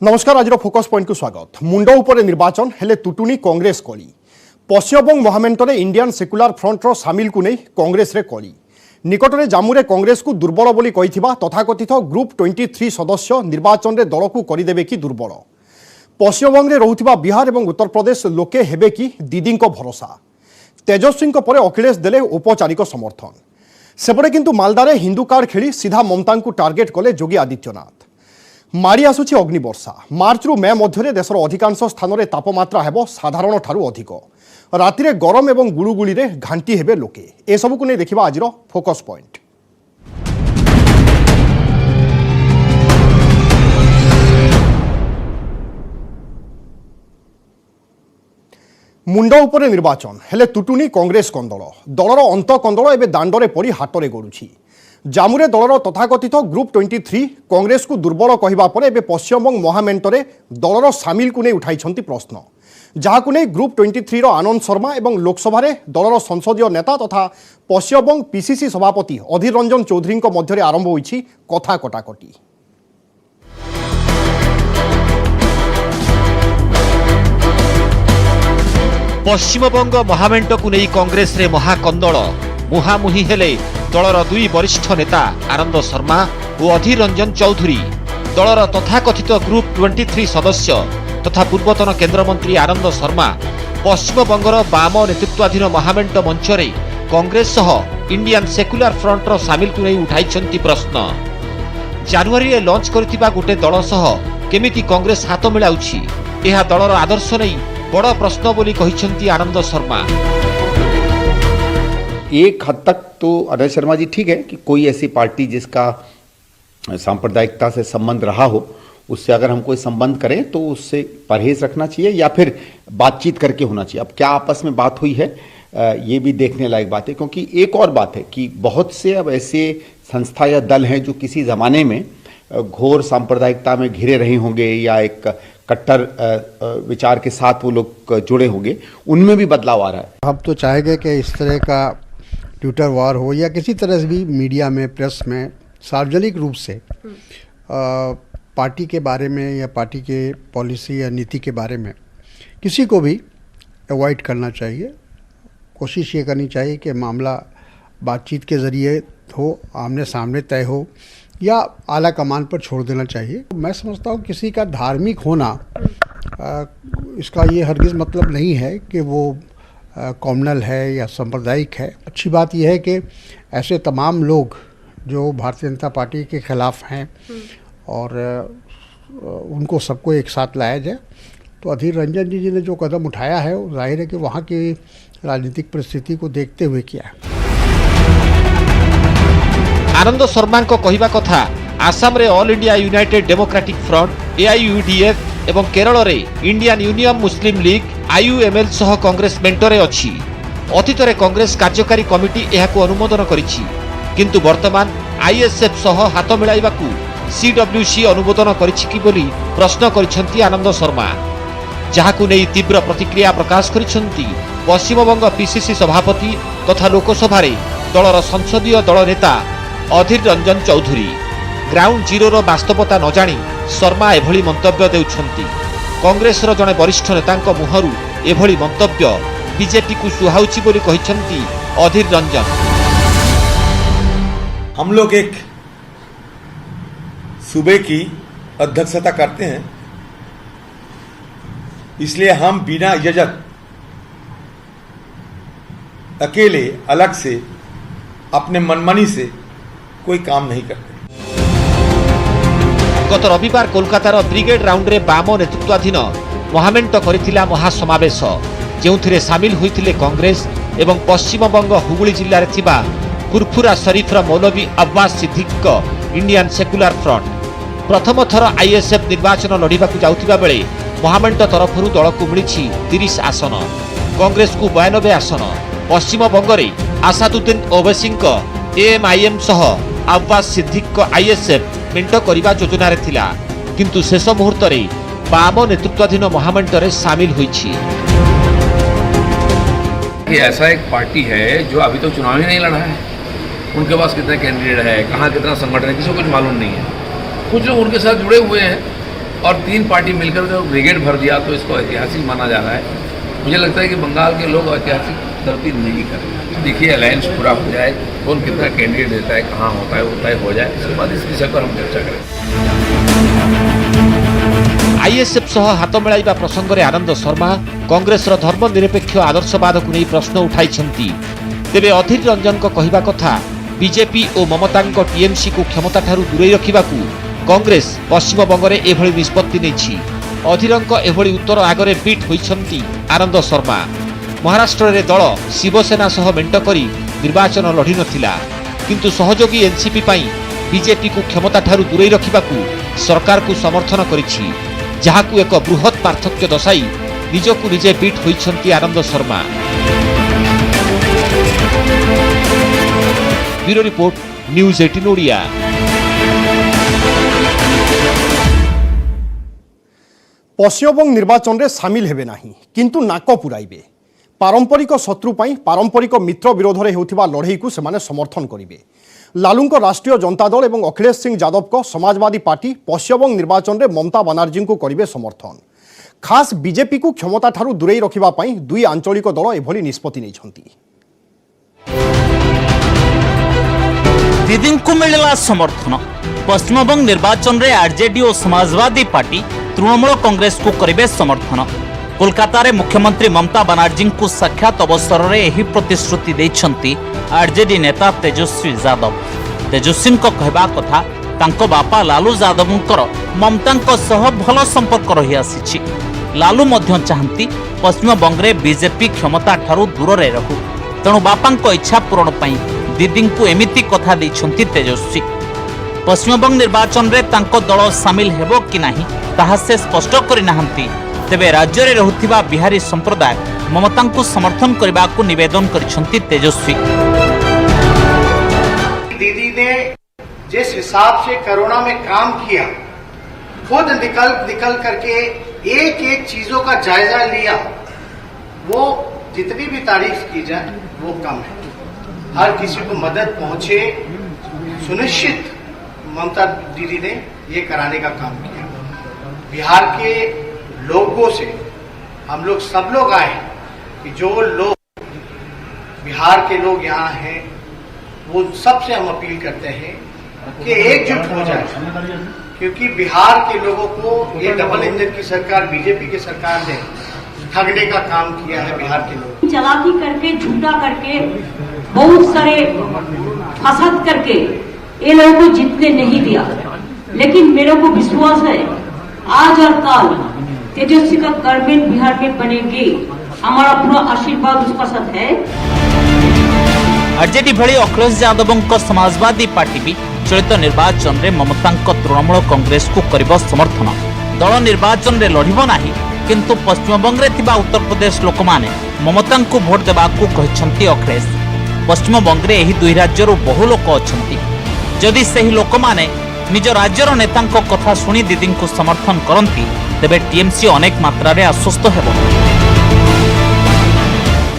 नमस्कार। आज focus point को स्वागत। मुंड उपर निर्वाचन हेले तुटुनी कांग्रेस कली। पश्चिमबंग महामेंटरे इंडियन सेक्युलर फ्रंटर सामिल को नहीं कांग्रेस रे कली। निकटरे जामुरे कांग्रेस को दुर्बल बोली कहिथिबा तथाकथित ग्रुप 23 सदस्य निर्वाचन रे दल को करिदेबे कि दुर्बल। पश्चिमबंग रे रहुथिबा बिहार एवं उत्तर प्रदेश लोके हेबे कि दीदी भरोसा। तेजस्वी परे अखिलेश देले औपचारिक समर्थन। सेपटे किंतु मालदारे हिंदू कार्ड खेली सीधा ममता को टार्गेट कले योगी आदित्यनाथ। माड़ी आसुछि अग्निवर्षा। मार्च रु मे मध्य देशर अधिकांश स्थान में तापमात्रा हेबो साधारण ठारू अधिक। रातिरे गरम एवं गुळुगुळी रे घांटी हेबे लोके। ए सबु को नै देखिबा आजिर फोकस पॉइंट। मुंड उपरे निर्वाचन हेले तुटुनी कांग्रेस कंदल। दलर अंत कंदल एबे दांडरे पड़ी हाटरे गड़ुछि। जामुरे दलर तथाकथित ग्रुप 23 कांग्रेस को दुर्बल कहवा पर एबे पश्चिमबंग महामेंटरे दलर सामिल को नहीं उठाई प्रश्न। जहाँ को नहीं ग्रुप 23 आनंद शर्मा एवं लोकसभा दलर संसदीय नेता तथा पश्चिमबंग पीसीसी सभापति अधीर रंजन चौधरी मध्य आरंभ होईछि कथा कटाकटी। पश्चिमबंग महामेंट को नहीं कांग्रेस रे महाकंदल मुहामुही हेले दलर दुई वरिष्ठ नेता आनंद शर्मा और अधीर रंजन चौधरी। दलर तथाकथित ग्रुप 23 सदस्य तथा पूर्वतन केंद्रमंत्री आनंद शर्मा पश्चिमबंगर बाम नेतृत्वाधीन महामेंट मंचरे कांग्रेस सह इंडियन सेक्युलर फ्रंटर सामिल को नहीं उठाई प्रश्न। जानुआरी रे लॉन्च करथिबा गोटे दल सह केमिति कांग्रेस हाथ मिलाउछि एहा दलर आदर्श नहीं बड़ प्रश्न बोली कहिसंती आनंद शर्मा। एक हद तक तो अजय शर्मा जी ठीक है कि कोई ऐसी पार्टी जिसका सांप्रदायिकता से संबंध रहा हो उससे अगर हम कोई संबंध करें तो उससे परहेज रखना चाहिए या फिर बातचीत करके होना चाहिए। अब क्या आपस में बात हुई है ये भी देखने लायक बात है, क्योंकि एक और बात है कि बहुत से अब ऐसे संस्था या दल हैं जो किसी ज़माने में घोर सांप्रदायिकता में घिरे रहे होंगे या एक कट्टर विचार के साथ वो लोग जुड़े होंगे, उनमें भी बदलाव आ रहा है। हम तो चाहेंगे कि इस तरह का ट्विटर वार हो या किसी तरह से भी मीडिया में प्रेस में सार्वजनिक रूप से पार्टी के बारे में या पार्टी के पॉलिसी या नीति के बारे में किसी को भी अवॉइड करना चाहिए। कोशिश ये करनी चाहिए कि मामला बातचीत के ज़रिए हो, आमने सामने तय हो या आला कमान पर छोड़ देना चाहिए। मैं समझता हूँ किसी का धार्मिक होना इसका ये हरगिज़ मतलब नहीं है कि वो कॉम्युनल है या सांप्रदायिक है। अच्छी बात यह है कि ऐसे तमाम लोग जो भारतीय जनता पार्टी के खिलाफ हैं और उनको सबको एक साथ लाया जाए। तो अधीर रंजन जी ने जो कदम उठाया है वो जाहिर है कि वहाँ की राजनीतिक परिस्थिति को देखते हुए किया है। आनंद शर्मा को कहवा कथा आसाम रे all India United democratic front AIUDF एवं केरल रे इंडियन यूनियन मुस्लिम लीग IUML सह कांग्रेस मेंटरे अछि। अतीत रे कांग्रेस कार्यकारी कमिटी एहाको अनुमोदन करिछि, किंतु वर्तमान ISF सह हाथ मिलाइबाकू CWC अनुमोदन करिछि कि बोली प्रश्न करिसंती आनंद शर्मा। जहाकू नै तीव्र प्रतिक्रिया प्रकाश करिसंती पश्चिमबंग PCC सभापति तथा लोकसभा रे दलर संसदीय दल नेता अधीर रंजन चौधरी। ग्राउंड जीरो रो वास्तवता न जानी शर्मा एभली मंतव्य देउछंती। कांग्रेस रो जने वरिष्ठ नेतांक मुहरु एभली मंतव्य बीजेपी को सुहाउची बोली कहिसंती अधीर रंजन। हम लोग एक सूबे की अध्यक्षता करते हैं, इसलिए हम बिना इजाजत अकेले अलग से अपने मनमानी से कोई काम नहीं करते। गत रविवार कोलकातार ब्रिगेड राउंड रे बाम नेतृत्वाधीन महामेंट करिथिला महासमावेश, जेउथिरे सामिल होइथिले कांग्रेस एवं पश्चिमबंग हुगुली जिल्ला रे थिबा फुरफुरा शरीफर मौलवी Abbas Siddique Indian secular front. प्रथम थर ISF निर्वाचन लड़िबाकू जाउथिबा बेले महामेंट तरफरु दल को मिलिछि 30 आसन, कांग्रेस को 92 आसन। पश्चिमबंग रे आसादुद्दीन ओवैसी AMIM सह अब्बास सिद्दीक ISF मेंट करिबा योजना रे थिला, किंतु शेष मुहूर्त रे बाम नेतृत्वाधीन महामेंट रे सामिल होइछि। ये ऐसा एक पार्टी है जो अभी तो चुनाव ही नहीं लड़ा है, उनके पास कितने कैंडिडेट है, कहाँ कितना संगठन है, किसी को कुछ मालूम नहीं है। कुछ लोग उनके साथ जुड़े हुए हैं और 3 पार्टी मिलकर जो ब्रिगेड भर दिया तो इसको ऐतिहासिक माना जा रहा है। मुझे लगता है कि बंगाल के लोग ऐतिहासिक गलती नहीं करेंगे। देखिए अलायंस पूरा हो जाए, कौन कितना कैंडिडेट देता है, कहाँ होता है, वो तय हो जाए, उसके बाद इस विषय पर हम चर्चा करेंगे। आईएसएफ सह हाथ मिलाइबा प्रसंग में आनंद शर्मा कांग्रेस धर्मनिरपेक्ष आदर्शवाद को नहीं प्रश्न उठाई। तेबे अधीर रंजन कहवा कथा बीजेपी और ममता टीएमसी को क्षमता ठारू दूरे रखा कांग्रेस पश्चिम बंग में एभली निष्पत्ति नहीं। अधीरंक एभली उत्तर आगरे बीट होइछंती आनंद शर्मा। महाराष्ट्र रे दल शिवसेना सह मेंट करी निर्वाचन लड़ी नथिला, किंतु सहयोगी एनसीपी पाई बीजेपी को क्षमता ठारू दूरे रखा सरकार को समर्थन करिछि, जहाकू एक बृहत पार्थक्य दर्शाई निजकू निजे बीट होइछंती Anand Sharma. Bureau report, news 18 Odia. Paschimbanga निर्वाचन में सामिल हेबे नाही, किंतु नाक पुराइबे। पारंपरिक शत्रु पाई पारंपरिक मित्र विरोध में होथिबा लड़ाई को सेमाने समर्थन करिवे। लालूंको राष्ट्रीय जनता दल और अखिलेश सिंह यादव को समाजवादी पार्टी पश्चिमबंग निर्वाचन में ममता बनर्जी को करिवे समर्थन। खास बीजेपी को क्षमता ठारू दूरे रखिबा पाई दुई आंचलिक दल एभली निष्पत्ति नैछंती। दीदी को मिलला समर्थन। पश्चिमबंग निर्वाचन में आरजेडी और समाजवादी पार्टी तृणमूल कांग्रेस को करिवे समर्थन। कोलकाता रे मुख्यमंत्री ममता बनर्जी को साक्षात अवसर में यही प्रतिश्रुति देइछंती आरजेडी नेता तेजस्वी यादव। तेजस्वी को कहबा कथा तांको बापा लालू यादवंकर ममता सह भल संपर्क रही आसीछि। लालू मध्य चाहती पश्चिम बंग में बीजेपी क्षमता ठारू दूर रे रहू, तेणु बापा इच्छा पूरण पाई दीदी को एमिति कथा देइछंती तेजस्वी। पश्चिमबंग निर्वाचन में तांको दल सामिल हेबो कि नाही ताहा से स्पष्ट करि नाहंती। तेबे राज्य रे रहुथिबा बिहारी संप्रदाय ममता को समर्थन करबा को निवेदन करिसंती तेजस्वी। दीदी ने जिस हिसाब से कोरोना में काम किया, खुद निकल करके एक एक चीजों का जायजा लिया, वो जितनी भी तारीफ की जाए वो कम है। हर किसी को मदद पहुंचे सुनिश्चित ममता दीदी ने ये कराने का काम किया। बिहार के लोगों से हम लोग सब लोग आए कि जो लोग बिहार के लोग यहाँ हैं वो सबसे हम अपील करते हैं कि एकजुट हो जाए, क्योंकि बिहार के लोगों को ये डबल इंजन की सरकार बीजेपी की सरकार ने ठगने का काम किया है। बिहार के लोग चालाकी करके झूठा करके बहुत सारे फसाद करके ये लोगों को जीतने नहीं दिया, लेकिन मेरे को विश्वास है आज और कल तेजस्वी का गवर्नमेंट बिहार में बनेगी। हमारा पूरा आशीर्वाद उसका साथ है। आरजेडी भली अखिलेश यादव समाजवादी पार्टी भी चलित निर्वाचन में ममता तृणमूल कांग्रेस को करिब समर्थन। दल निर्वाचन में लड़िब नाही, किंतु पश्चिमबंग में थिबा उत्तर प्रदेश लोक माने ममता को भोट देबा को कहछंती अखिलेश। पश्चिमबंग में एही दुई राज्यरू बहु लोक अछंती। जदि सही लोक माने निज राज्यर नेता कथा शुणी दीदी को समर्थन करती तेबे टीएमसी अनेक मात्रा रे आश्वस्त हेबो।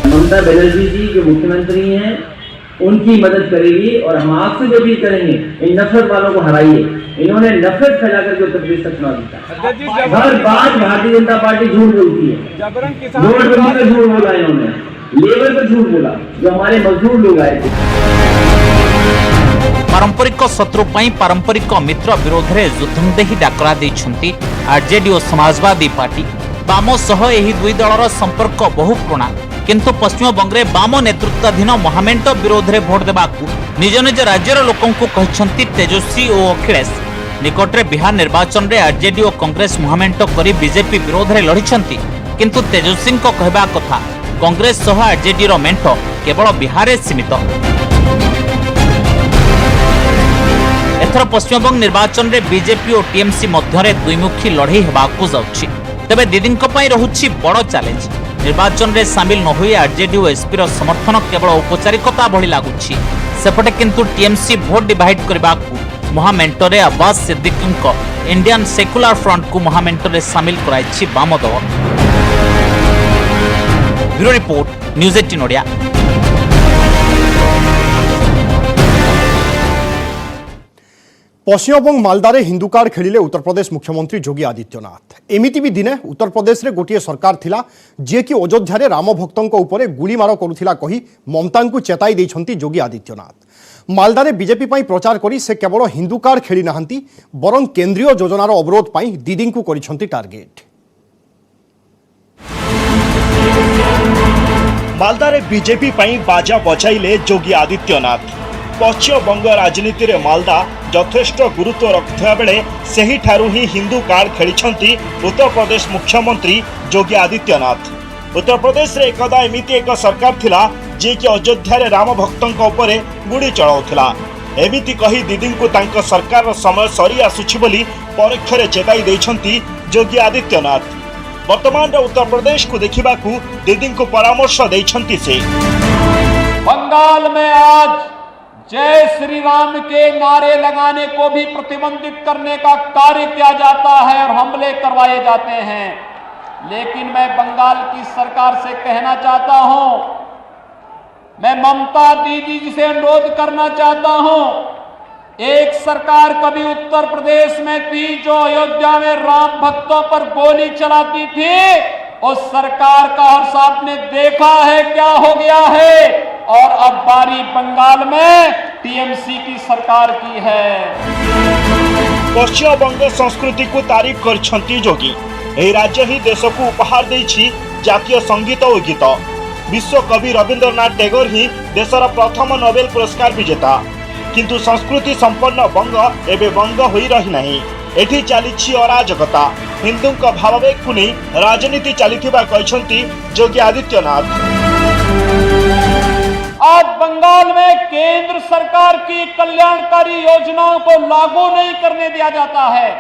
ममता बनर्जी जी जो मुख्यमंत्री हैं उनकी मदद करेगी और हम आपसे जो भी करेंगे इन नफरत वालों को हराइए। इन्होंने नफरत फैला करके उत्तर प्रदेश तक चुनाव जीता। हर बात भारतीय जनता पार्टी झूठ बोलती है। नोटबंदी पर झूठ बोला इन्होंने, लेबर पर झूठ बोला, जो हमारे मजदूर लोग आए थे। पारंपरिक शत्रु पाई पारंपरिक मित्र विरोध में युद्धं देही डाकरा देइछंती आरजेडी और समाजवादी पार्टी। बाम सह एही दुई दलर संपर्क बहु पुराना, किंतु पश्चिमबंग में बाम नेतृत्वाधीन महामेंट विरोध में भोट देबाकू निज निज राज्यर लोकों को कहछंती तेजस्वी और अखिलेश। निकटरे बिहार निर्वाचन में आरजेडी और कांग्रेस महामेंट करी बीजेपी विरोध में लड़िछंती, किंतु तेजस्वी को कहबा कथा कांग्रेस सह आरजेडी रो मेंट केवल बिहार में सीमित। एथर पश्चिमबंग निर्वाचन में बीजेपी और टीएमसी मध्य द्विमुखी लड़ाई होबाकू जाउछि। तेबे दीदींको पई रहुछि बड़ चैलेंज। निर्वाचन में सामिल न होई आरजेडी और एसपी रो समर्थन केवल औपचारिकता भली लागुछि। सेपटे किंतु टीएमसी भोट डिवाइड करबाकू महामेंटरे अब्बास सिद्दीकींको इंडियन सेक्युलर फ्रंट को महामेंटरे सामिल कराइछि बाम दल। Bureau report, news 18 Odia. Paschimbanga मालदारे हिंदू कार्ड खेलिले उत्तर प्रदेश मुख्यमंत्री योगी आदित्यनाथ। एमिति भी दिने उत्तर प्रदेश रे गोटिए सरकार थिला जे कि अयोध्या रे राम भक्तों उपरे गुलीमार करुथिला कही ममता को चेताई देइछंती योगी आदित्यनाथ। मालदारे बीजेपी पई प्रचार करी से केवल हिंदू कार्ड खेली नाहंती बरं केंद्रीय योजनार अवरोध पई दीदी को करिछंती टार्गेट। मालदारे बीजेपी पई बाजा बजाइले योगी आदित्यनाथ। पश्चिमबंग राजनीति रे मालदा यथेष्ट गुरुत्व रखुवा बेले सही ठारू ही हिंदू कार्ड खेली उत्तर प्रदेश मुख्यमंत्री योगी आदित्यनाथ। उत्तर प्रदेश रे एकदा एमिति एक सरकार थिला जे कि अयोध्या रे राम भक्तों उपरे गुड़ी चलाउथिला। एमिति कही दीदी को तांको सरकार रो समय सरी आसुछि बोली परोक्षरे चेताई दैछंती योगी आदित्यनाथ। वर्तमान उत्तर प्रदेश को देखिबाकू दीदी को परामर्श दैछंती से। बंगाल में आज जय श्री राम के नारे लगाने को भी प्रतिबंधित करने का कार्य किया जाता है और हमले करवाए जाते हैं। लेकिन मैं बंगाल की सरकार से कहना चाहता हूं, मैं ममता दीदी जी से अनुरोध करना चाहता हूं, एक सरकार कभी उत्तर प्रदेश में थी जो अयोध्या में राम भक्तों पर गोली चलाती थी। उस सरकार का हर साहब ने देखा है क्या हो गया है, और अब बारी बंगाल में टीएमसी की सरकार की है। पश्चिमबंग संस्कृति को तारीफ करछंती योगी। एही राज्य ही देश को उपहार देछि जातीय संगीत और गीत। विश्व कवि रविंद्रनाथ टैगोर ही देशर प्रथम नोबेल पुरस्कार विजेता। किंतु संस्कृति संपन्न बंग एबे बंग होई रही नहीं। एठी चलीछि अराजकता। हिंदू का भावावेग को नहीं राजनीति चलीथिबा कहछंती योगी आदित्यनाथ। आज बंगाल में केंद्र सरकार की कल्याणकारी योजनाओं को लागू नहीं करने दिया जाता है,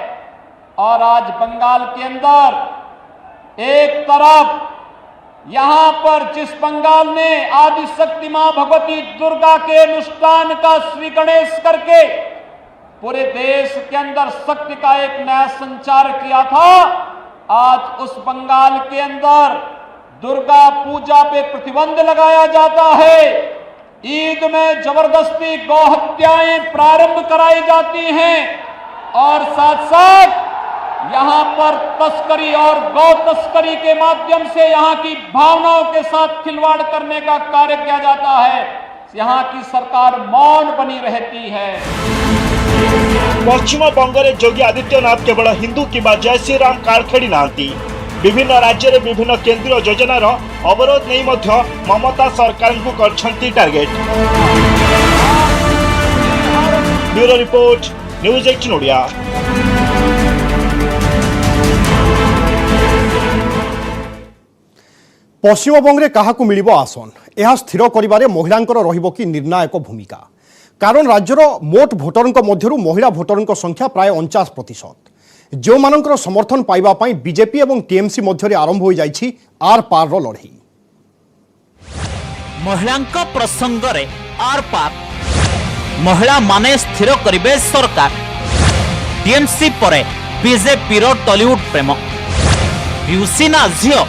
और आज बंगाल के अंदर एक तरफ यहां पर जिस बंगाल ने आदि शक्ति मां भगवती दुर्गा के अनुष्ठान का श्री गणेश करके पूरे देश के अंदर शक्ति का एक नया संचार किया था, आज उस बंगाल के अंदर दुर्गा पूजा पे प्रतिबंध लगाया जाता है। ईद में जबरदस्ती गौ हत्याएं प्रारंभ कराई जाती हैं, और साथ साथ यहां पर तस्करी और गौ तस्करी के माध्यम से यहां की भावनाओं के साथ खिलवाड़ करने का कार्य किया जाता है। यहां की सरकार मौन बनी रहती है। पश्चिम बंगले योगी आदित्यनाथ केवल हिंदू किंबा जय श्री राम कार्ड खेली नांती। विभिन्न राज्य रे विभिन्न केंद्रीय योजनार अवरोध नहीं मध्य ममता सरकार को करछंती target. Bureau report news 18 Odia. Paschimbanga क्या मिलिबो आसन यह स्थिर करिबारे महिलांकर रहिबो कि निर्णायक भूमिका। कारण राज्यर मोट भोटरंक मध्यरु महिला भोटरंक संख्या प्राय 49%। जो मानकर समर्थन पाइबा पाई बीजेपी एवं टीएमसी मध्य आरंभ हो जाइछि आर पार रो लड़ाई। महिलांक प्रसंग रे आर पार महिला माने स्थिर करिबे सरकार। टीएमसी परे बीजेपी रो टॉलीवुड प्रेम पीयूसी ना झियो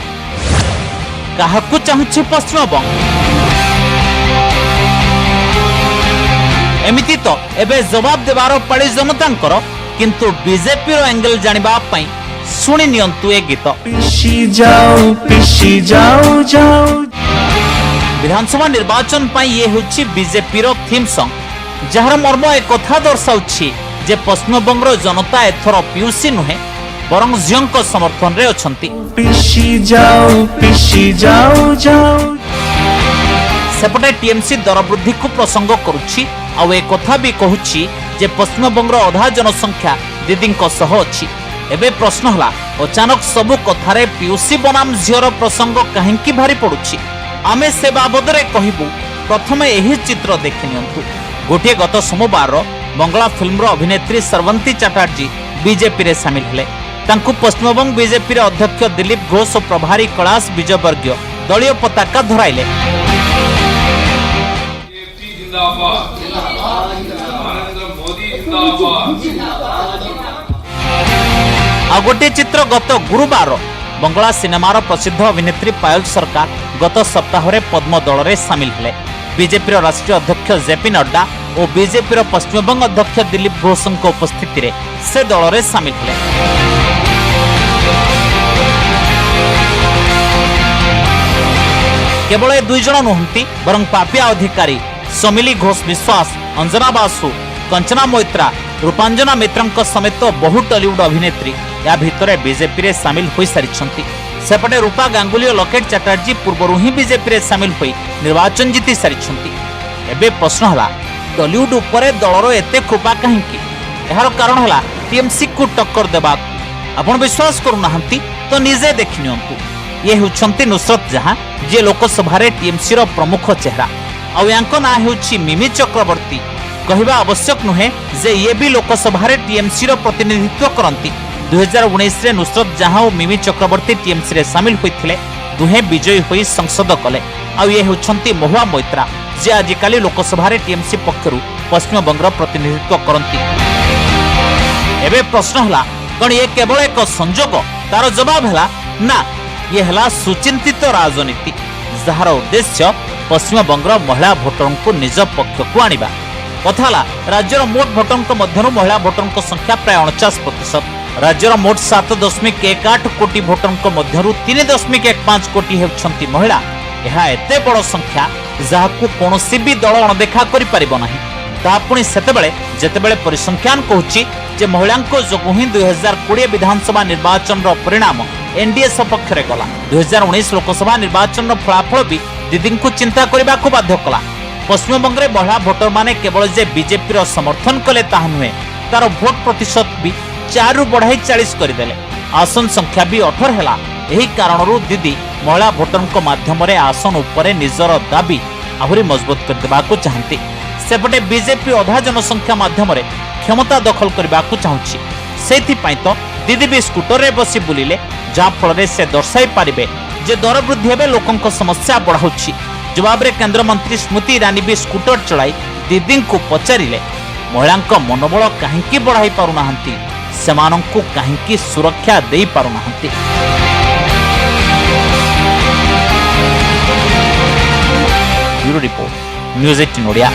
काहाकू चाहुछि पश्चिमबंग। एमिति तो एबे जवाब देवार पाଳି जनतांकर, किंतु बीजेपी रो एंगल जानिबा पई सुनि नियंतु ए गीत। पिसी जाओ जाओ। विधानसभा निर्वाचन पई ये होछि बीजेपी रो थीम सॉन्ग, जहार मर्म एक कथा दर्शाउछि जे पश्चिमबंग रो जनता एथरो पीयूसी नुहे बरं झियोंक समर्थन रे अछंती। पिसी जाओ जाओ। सेपटे टीएमसी दर वृद्धि को प्रसंग करुछि आउ एक कथा भी कहूछि जे पश्चिमबंग अधा जनसंख्या दीदी सह अच्छी। एबे प्रश्न हला अचानक सबु कथारे पीयूसी बनाम झीर प्रसंग कहीं भारी पड़ुछि। आमे से बाबद रे कहबू। प्रथमे एही चित्र देखि नियंतु। गोटे गत सोमवार बंगला फिल्म अभिनेत्री सर्वंती चैटर्जी बीजेपी रे शामिल हेले। तांकु पश्चिमबंग बीजेपी रे अध्यक्ष दिलीप घोष और प्रभारी कैलाश विजयवर्गीय दलीय पताका धराइले। आ गोटे चित्र गत गुरुवार बंगला सिनेमार प्रसिद्ध अभिनेत्री पायल सरकार गत सप्ताह पद्म दल रे शामिल हेले। बीजेपी राष्ट्रीय अध्यक्ष जेपी नड्डा और बीजेपी पश्चिमबंग अध्यक्ष दिलीप घोषों उपस्थिति में से दल में सामिल हुए। केवल 2 जन नुहंती बरं पापिया अधिकारी समिली घोष विश्वास, अंजना बासु, कंचना मोइत्रा, रूपांजना मित्र समेत बहु टॉलीवुड अभिनेत्री या भितर बीजेपी रे सामिल हो सारी। सेपटे रूपा गांगुली और लकेट चैटर्जी पूर्व ही बीजेपी रे सामिल हो निर्वाचन जीति सारी। एबे प्रश्न है टॉलीवुड उपरे दलर एते कृपा कहीं? यार कारण है टीएमसी को टक्कर देवा। आपण विश्वास करूना तो निजे देखि नियंतु। ये होउछंती नुसरत जहां जे लोकसभा रे टीएमसी रो प्रमुख चेहरा आउ यांको ना हेउछि मिमी चक्रवर्ती। कहवा आवश्यक नुहे जे ये भी लोकसभा रे टीएमसी रो प्रतिनिधित्व करंती। 2019 रे नुसरत जहां और मिमी चक्रवर्ती टीएमसी रे शामिल होइथिले। दुहे विजयी होई संसद कले। आउ ये होउछंती महुआ मोइत्रा जे आजिकाली लोकसभा रे टीएमसी पक्षरु पश्चिम बंग प्रतिनिधित्व करंती। एबे प्रश्न हला कण ये केवल एक संजोग? तार जवाब है ना, ये है सुचिंतित राजनीति जार उद्देश्य पश्चिम बंग महिला भोटर को निज पक्ष को आनिबा। कथा राज्यर मोट भोटर मध्य महिला भोटर संख्या प्राय 49%। राज्यर मोट 7.18 कोटी भोटर मध्य 3.15 कोटी होती महिला। यह एते बड़ संख्या जहां कौनसी भी दल अणदेखा करि परिबो नाही। ता पुणी सेतेबेले जेतेबेले परिसंख्यान कहूछि जे महिलांको जोगु ही 2020 विधानसभा निर्वाचन रो परिणाम एनडीए सपक्ष रे गला। 2019 लोकसभा निर्वाचन रो फलाफल भी दीदी को चिंता करबा को बाध्य कला। पश्चिम बंग रे महिला भोटर माने केवल जे बीजेपी रो समर्थन कले ताहा नुहे, तार भोट प्रतिशत भी 4 रु बढ़ाई 40 कर देले। आसन संख्या भी 18 हैला। एही कारणरू दीदी महिला भोटर माध्यम रे आसन उपरे निजर दाबी आहुरी मजबूत कर देबा को चाहंती। सेपटे बीजेपी अधा जनसंख्या माध्यम रे क्षमता दखल करबा को चाहूछि। सेथि पई तो दीदी भी स्कूटर रे बसी बुलिले, जा फल रे से दर्शाई पारिबे जे दर वृद्धि हेबे लोकंक समस्या बढ़ाउछि। जवाब रे केंद्र मंत्री स्मृति ईरानी भी स्कूटर चलाई दीदी को पचारिले महिलांक मनोबल काहेकि बढ़ाई पारु नाहंती, सेमानंकु काहेकि सुरक्षा देई पारु नाहंती। Bureau report, news 18 Odia.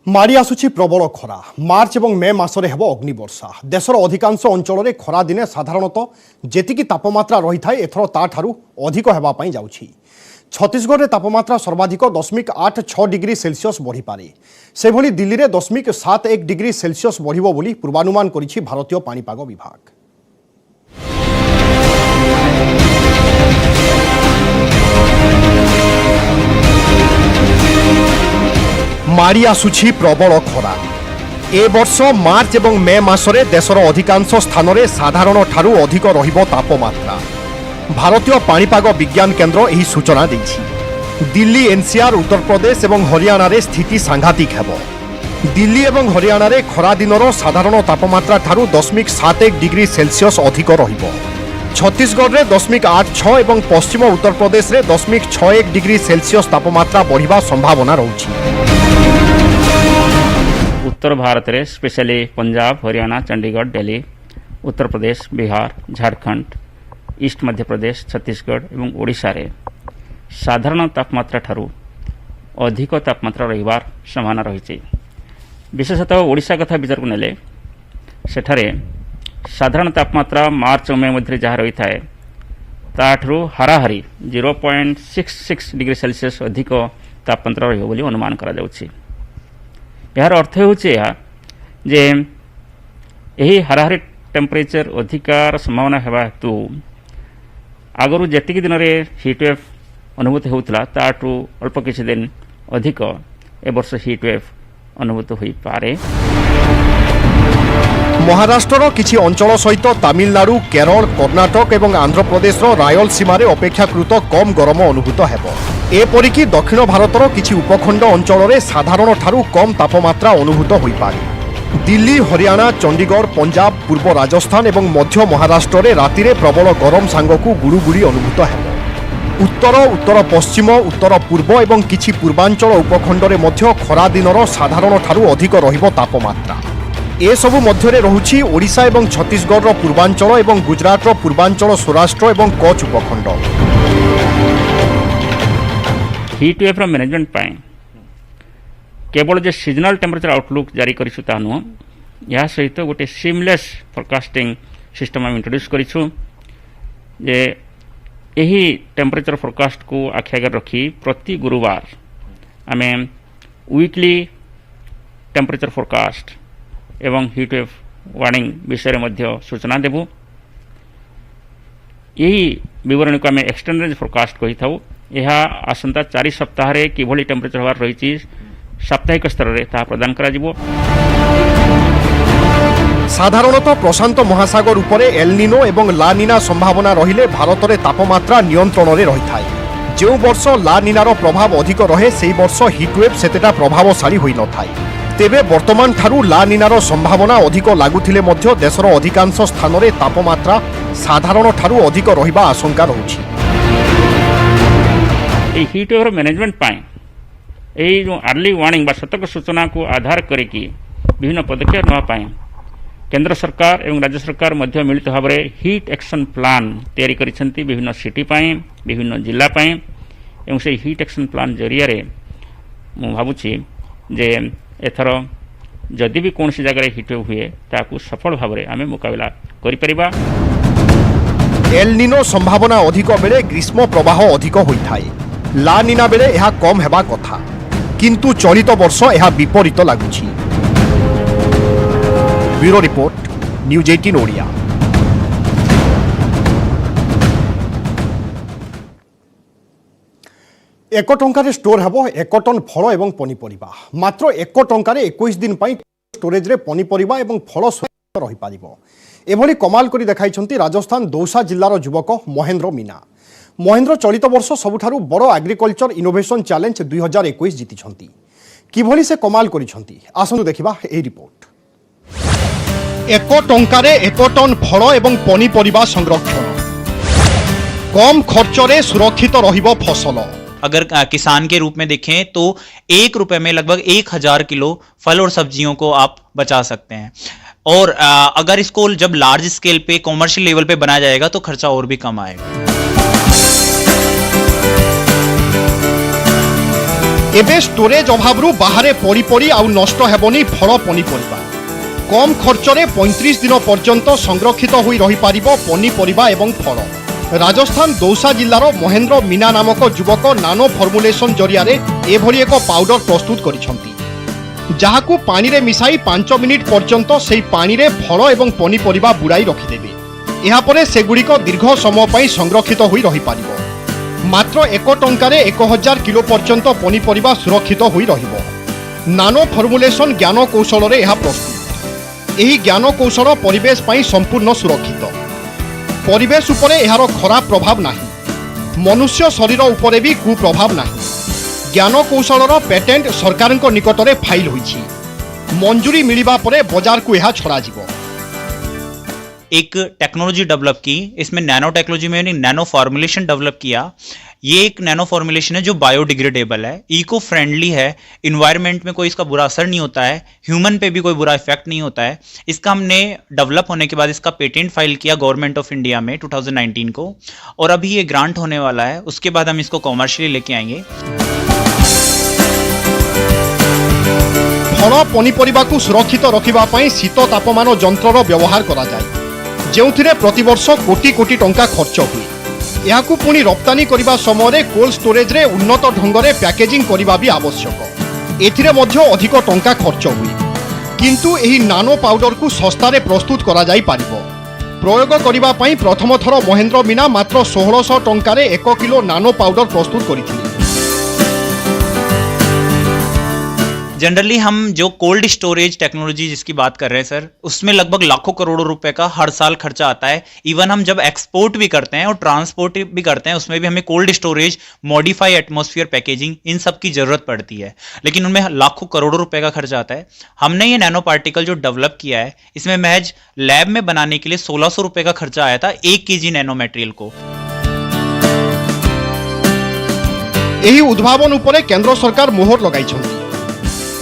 माड़ी आसुछि प्रबल खरा। मार्च और मे मासरे हेबो अग्निवर्षा। देशर अधिकांश अंचल रे खरा दिने साधारणतः जेतिकी तापमात्रा रही थाए एथर ताठारु अधिक हेबा पई जाउछि। छत्तीसगढ़ रे तापमात्रा सर्वाधिक 0.86 डिग्री सेल्सियस बढ़ी पारे। से भली दिल्ली रे 0.71 डिग्री सेल्सियस बढ़िबो बोली पूर्वानुमान करिछि भारतीय पाणीपाग विभाग। माड़ी आसुछि प्रबल खरा। ए वर्ष मार्च और मे मासरे देशर अधिकांश स्थान में साधारण ठारू अधिक रहिबो तापमात्रा। भारतीय पाणीपाग विज्ञान केन्द्र एही सूचना देछि। दिल्ली, एनसीआर, उत्तर प्रदेश और हरियाणा रे स्थिति सांघातिक हेबो। दिल्ली और हरियाणा रे खरा दिनर साधारण तापमात्रा ठारू 0.71 डिग्री सेल्सियस अधिक रहिबो। छत्तीसगढ़ रे 0.86 और पश्चिम उत्तर प्रदेश रे 0.61 डिग्री सेल्सियस तापमात्रा बढ़िबा संभावना रहुछि। उत्तर भारत रे स्पेशली पंजाब, हरियाणा, चंडीगढ़, दिल्ली, उत्तर प्रदेश, बिहार, झारखंड, ईस्ट मध्य प्रदेश, छत्तीसगढ़ और ओडिशा रे साधारण तापमात्रा ठारू अधिक तापमात्रा रहिबार संभावना रही। विशेषतः ओडिशा कथा विचार को नेले सेठारे साधारण तापमात्रा मार्च और मे मध्य जहाँ रही थाए ताठू हाराहारी 0.66 डिग्री सेल्सियस अधिक तापमात्रा रहिबो बोली अनुमान करा जाउछि। यार अर्थ होउछि जे यही हाराहारी टेम्परेचर अधिकार संभावना हेबा हेतु आगरू जेतिकी दिन रे हीट वेव अनुभूत होउतला ताठू अल्प किछि दिन अधिक ए वर्ष हीट वेव अनुभूत होई पारे। महाराष्ट्र किछि अंचल सहित तमिलनाडु, केरल, कर्णाटक और आंध्र प्रदेश रायलसीमा अपेक्षाकृत कम गरम अनुभूत हेबो। एपरिकी दक्षिण भारतर किछि उपखंड अंचल रे साधारण ठारू कम तापमात्रा अनुभूत होई पारे। दिल्ली, हरियाणा, चंडीगढ़, पंजाब, पूर्व राजस्थान और मध्य महाराष्ट्र रे राति रे प्रबल गरम सांगकु गुड़ुगुड़ी अनुभूत हेबो। उत्तर, उत्तर पश्चिम, उत्तर पूर्व और किछि पूर्वांचल उपखंड रे मध्य खरा दिनर साधारण ठारू अधिक रहिबो तापमात्रा। एसबु मध्य रहुछि ओडिशा एवं छत्तीसगढ़ पूर्वांचल एवं गुजरात पूर्वांचल सौराष्ट्र एवं कच्छ उपखंड। हीट वेव मैनेजमेंट पाए केवल जो सीजनल टेम्परेचर आउटलुक जारी करिछु ता नुह, या सहित गोटे सीमलेस फोरकास्टिंग सिस्टम आम इंट्रोड्यूस करिछु जे यही टेम्परेचर फोरकास्ट को आखि आगे रखी प्रति गुरुवार आम वीकली टेम्परेचर फोरकास्ट एवं हीट वेव वार्निंग विषय में सूचना देबू। यही विवरण को आम एक्सटेंडेड फोरकास्ट कही था। यह आसंता 4 सप्ताह किभली टेम्परेचर होवार रही साप्ताहिक स्तर में ता प्रदान करा जिवो। साधारणतः प्रशांत महासागर उपरे एलनिनो एवं लानिना संभावना रहिले भारत में तापमात्रा नियंत्रण में रही थाए। जो वर्ष लानिनार प्रभाव अधिक रहे से वर्ष हिटवेव सेतेटा प्रभावशाली होई न थाए। तेबे वर्तमान ठारू लानिनार संभावना अधिक लागुथिले मध्य देशर अधिकांश स्थान में तापमात्रा साधारण ठारू अधिक रहिबा आशंका रहुछि। हीट वेव मैनेजमेंट पाए यही जो अर्ली वार्निंग बा सतर्क सूचना को आधार करके विभिन्न पदक्षेप नवा पाए केंद्र सरकार एवं राज्य सरकार मध्य मिलित भाव में हीट एक्शन प्लान तैयारी करिसेंती विभिन्न सिटी पाए विभिन्न जिला पाए एवं से हीट एक्शन प्लान जरिया मु भावुछि जे एथर जदि भी कौन सी जगह हिट हुए ताकू सफल भाव में आम मुकाबला करिपरिबा। एलनिनो संभावना अधिक बेले ग्रीष्म प्रवाह अधिक होइथाए। लानिना बेले यह कम हेबा कथा, किंतु चलित वर्ष यह विपरीत लगुछि। Bureau report, news 18 Odia. एक टंकार स्टोर हेबो 1 टन फल एवं पनीपरिबा। मात्र 1 टंकार 21 दिन पई स्टोरेज रे पनीपरिबा एवं फल सुरक्षित रहि पारिबो। एभली कमाल करी देखाइछंती राजस्थान दौसा जिल्लार युवक महेंद्र मीना। महेंद्र चलित वर्ष सबुठारु बड़ एग्रीकल्चर इनोवेशन चैलेंज 2021 जीतिछंती। किभली से कमाल करिछंती आसंतु देखिबा ए रिपोर्ट। 1 टंकार 1 टन फल एवं पनीपरिबा संरक्षण, कम खर्चरे सुरक्षित रहिबो फसल। अगर किसान के रूप में देखें तो 1 रुपए में लगभग 1000 किलो फल और सब्जियों को आप बचा सकते हैं। और अगर इसको जब लार्ज स्केल पे कॉमर्शियल लेवल पे बनाया जाएगा तो खर्चा और भी कम आएगा। एबे स्टोरेज अभाव बाहर पड़ी पड़ी आउ नष्ट हेबनी फल पनीपरिबा। कम खर्चरे 35 दिन पर्यंत संरक्षित होई रही पारिबो पनीपरिबा एवं फल। राजस्थान दौसा जिल्लार महेंद्र मीना नामक युवक नानो फर्मुलेशन जरिया एभली एक पाउडर प्रस्तुत करिसंती, जहाकू पानी रे मिसाई 5 मिनिट पर्यंत सेही पानी रे फल एवं पनीपरिबा बुड़ाई रखिदेबे। एहा परे सेगुड़िक दीर्घ समय पई संरक्षित होई रही पारिबो। मात्र 1 टंकारे 1000 किलो पर्यंत पनीपरिबा सुरक्षित होई रहिबो। नानो फर्मुलेशन ज्ञान कौशल रे एहा प्रस्तुत। एही ज्ञान कौशल परिवेश पई संपूर्ण सुरक्षित। परिवेश उपरे एहार खराब प्रभाव नाही, मनुष्य शरीर उपरे भी कुप्रभाव नाही। ज्ञान कौशलर पेटेंट सरकार निकट में फाइल होईछि। मंजूरी मिलिबा परे बाजार को यह छड़ा जिवो। एक टेक्नोलॉजी डेवलप की, इसमें नैनो टेक्नोलॉजी में नैनो फॉर्मुलेशन डेवलप किया। ये एक नैनो फॉर्मुलेशन है जो बायोडिग्रेडेबल है, इको फ्रेंडली है, इन्वायरमेंट में कोई इसका बुरा असर नहीं होता है, ह्यूमन पे भी कोई बुरा इफेक्ट नहीं होता है। इसका हमने डेवलप होने के बाद इसका पेटेंट फाइल किया गवर्नमेंट ऑफ इंडिया में 2019 को, और अभी ये ग्रांट होने वाला है। उसके बाद हम इसको कॉमर्शियली लेके आएंगे। फल पनीपरिबा को सुरक्षित रखिबा पई शीत तापमान जंत्रर व्यवहार करा जाय, जेउथिरे प्रति वर्ष कोटी कोटी टंका खर्च हुए। याकू पुणी रप्तानी करबा समय कोल्ड स्टोरेज रे उन्नत ढंगरे पैकेजिंग करबा भी आवश्यक। एथिरे मध्य अधिक टंका खर्च हुए, किंतु एही नानो पाउडर को सस्तारे प्रस्तुत करा जाई पारिबो। प्रयोग करबा पई प्रथम थर महेंद्र मीना मात्र 1600 टंकारे 1 किलो नानो पाउडर प्रस्तुत करिथिले। जनरली हम जो कोल्ड स्टोरेज टेक्नोलॉजी जिसकी बात कर रहे हैं सर, उसमें लगभग लाखों करोड़ों रुपए का हर साल खर्चा आता है। इवन हम जब एक्सपोर्ट भी करते हैं और ट्रांसपोर्ट भी करते हैं, उसमें भी हमें cold storage, modify atmosphere packaging, इन सब की जरूरत पड़ती है, लेकिन उनमें लाखों करोड़ों रुपए का खर्चा आता है। हमने ये नैनो पार्टिकल जो डेवलप किया है, इसमें महज लैब में बनाने के लिए 1600 रुपए का खर्चा आया था 1 kg नैनो मटेरियल को। एही उद्भावन उपरे केंद्र सरकार मोहर लगाइछंती।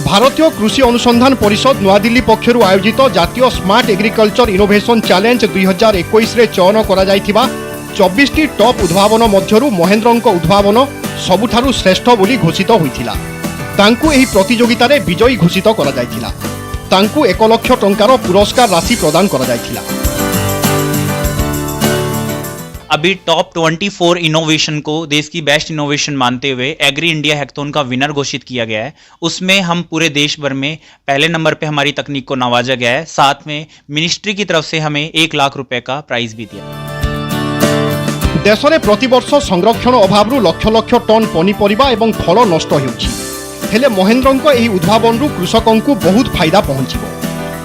भारतीय कृषि अनुसंधान परिषद नूआदिल्ली पक्षर आयोजित जातीय स्मार्ट एग्रीकल्चर इनोवेशन चैलेंज 2021 रे चयन करा जायथिबा 24 टॉप उद्भावन मध्यरु महेंद्रंक उद्भावन सबुठारु श्रेष्ठ बोली घोषित होइथिला। तांकु एही प्रतियोगिता रे विजयी घोषित करा जायथिला। तांकु 1 लाख टंकार पुरस्कार राशि प्रदान करा जायथिला। अभी टॉप 24 इनोवेशन को देश की बेस्ट इनोवेशन मानते हुए एग्री इंडिया हैकथॉन का विनर घोषित किया गया है। उसमें हम पूरे देश भर में पहले नंबर पे हमारी तकनीक को नवाजा गया है। साथ में मिनिस्ट्री की तरफ से हमें 1 लाख रुपए का प्राइज भी दिया। देश में प्रतिवर्ष संरक्षण अभाव लक्ष लक्ष टन पनीपरिबा एवं फल नष्ट होउछि। हेले महेंद्रंक एही उद्भावनरु कृषकंकु बहुत फायदा पहुंचिबो।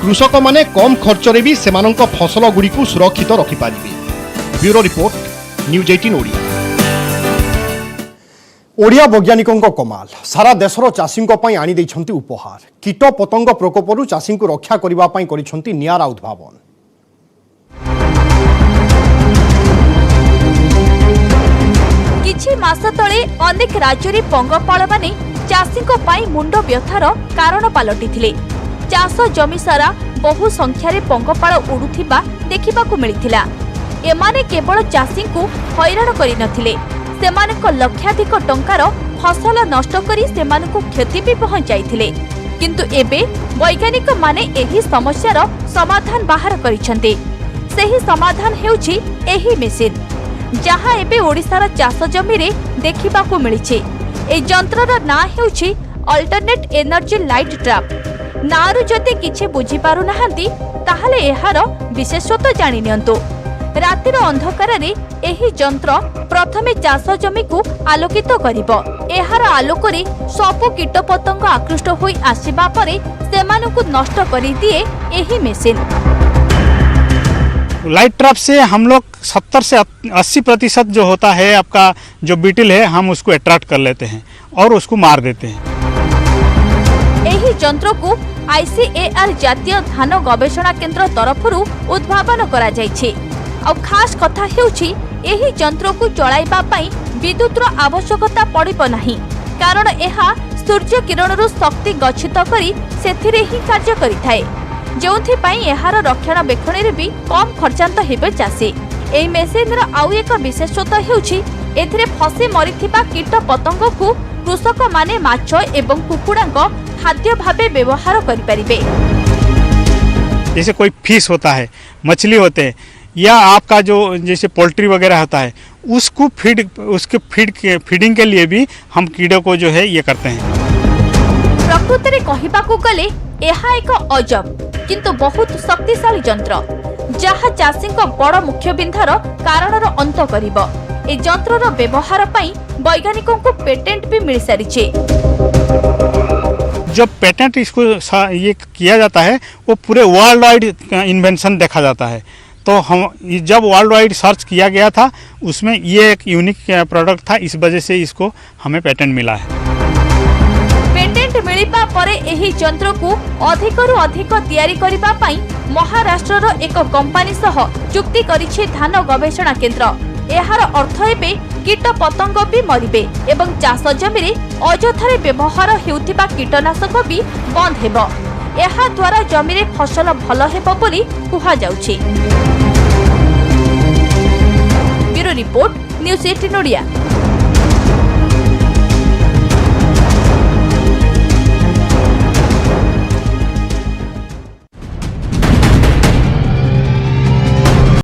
कृषक माने कम खर्च रे भी सेमानंक फसल गुड़िकु सुरक्षित रखि पारिबे। Bureau report news 18 Odia. Odia वैज्ञानिकों कमाल सारा देशर चाषी आनी देइछंती उपहार। कीट पतंग प्रकोपरु चाषी को रक्षा करिबा पई करिछंती नियारा उद्भावन। किछि मास तळे अनेक राज्य पंगपाल माने चाषी मुंड व्यथार कारण पलटिथिले। चाष जमी सारा बहु संख्यार पंगपाल उड़ुथिबा देखिबाकू मिलिथिला। एमाने केवल चाषी को हैरान करि नथिले, सेमानक लक्षाधिक टंकार फसल नष्ट करी सेमानकु क्षति भी पहुंचाइथिले। किंतु एबे वैज्ञानिक माने एही समस्यार समाधान बाहर करिसंते। सेही समाधान हेउछि एही मेसिन, जहां एबे ओडिसार चाष जमी रे देखिबाकू मिलिछि। ए यंत्रर ना हेउछि अल्टरनेट एनर्जी लाइट ट्रैप। नारु जदि किछि बुझी पारु नाहंती ताहाले एहार विशेषत्व जानि नियंतु। रातिर अंधकार रे एही यंत्र प्रथमे चाष जमी को आलोकित करिबो। एहार आलोक रे सब कीटपतंग आकृष्ट होई आसीबा परे सेमानकु नष्ट करि दिए एही मेसिन। लाइट ट्रैप से हम लोग 70 से 80% जो होता है आपका जो बीटल है हम उसको अट्रैक्ट कर लेते हैं और उसको मार देते हैं। एही यंत्र को आईसीएआर जातीय धान गवेषणा केंद्र तरफरु उद्भावन करा जायछि। और खास कथा हेउछि एही यंत्र को चलाइबा पई विद्युतर आवश्यकता पड़िबो नाही, कारण एहा सूर्य किरणरु शक्ति गच्छित करी सेथिरे ही कार्य करिथाए, जोंथि पई एहार रक्षणाबेक्षण रे भी कम खर्चांत हेबे चासी। एही मेसिनर आउ एक विशेषत्व हेउछि एथिरे फसी मरिथिबा कीट पतंग को कृषक माने माछ एवं कुकुड़ांक खाद्य भाबे व्यवहार करि परिबे। जैसे कोई फिश होता है, मछली होते हैं, या आपका जो जैसे पोल्ट्री वगैरह होता है उसको फीडिंग के लिए भी हम कीड़ों को जो है ये करते हैं। प्रकृति रे कहिबाकू गले एहा एक अजब किंतु बहुत शक्तिशाली यंत्र, जहा चाषी को बड़ मुख्य बिंधार कारणर अंत करिबो। ए यंत्रर व्यवहार पई वैज्ञानिकों को पेटेंट भी मिल सारिछे। जब पेटेंट इसको ये किया जाता है वो पूरे वर्ल्ड वाइड इन्वेंशन देखा जाता है। तो हम जब वर्ल्ड वाइड सर्च किया गया था उसमें ये एक यूनिक प्रोडक्ट था, इस वजह से इसको हमें पेटेंट मिला है। पेटेंट मिलिबा परे एही यंत्र को अधिकरु अधिक तैयारी करिबा पई महाराष्ट्रर एक कंपनी सह चुक्ति करिछि धान गवेषणा केंद्र। एहार अर्थ एबे कीट पतंग भी मरिबे एवं चाष जमी रे अजथारे व्यवहार हेउथिबा कीटनाशक भी बंद हेबो। एहा द्वारा जमी रे फसल भल हेबो बोली कुहा जाउछि। Bureau report news 18 Odia.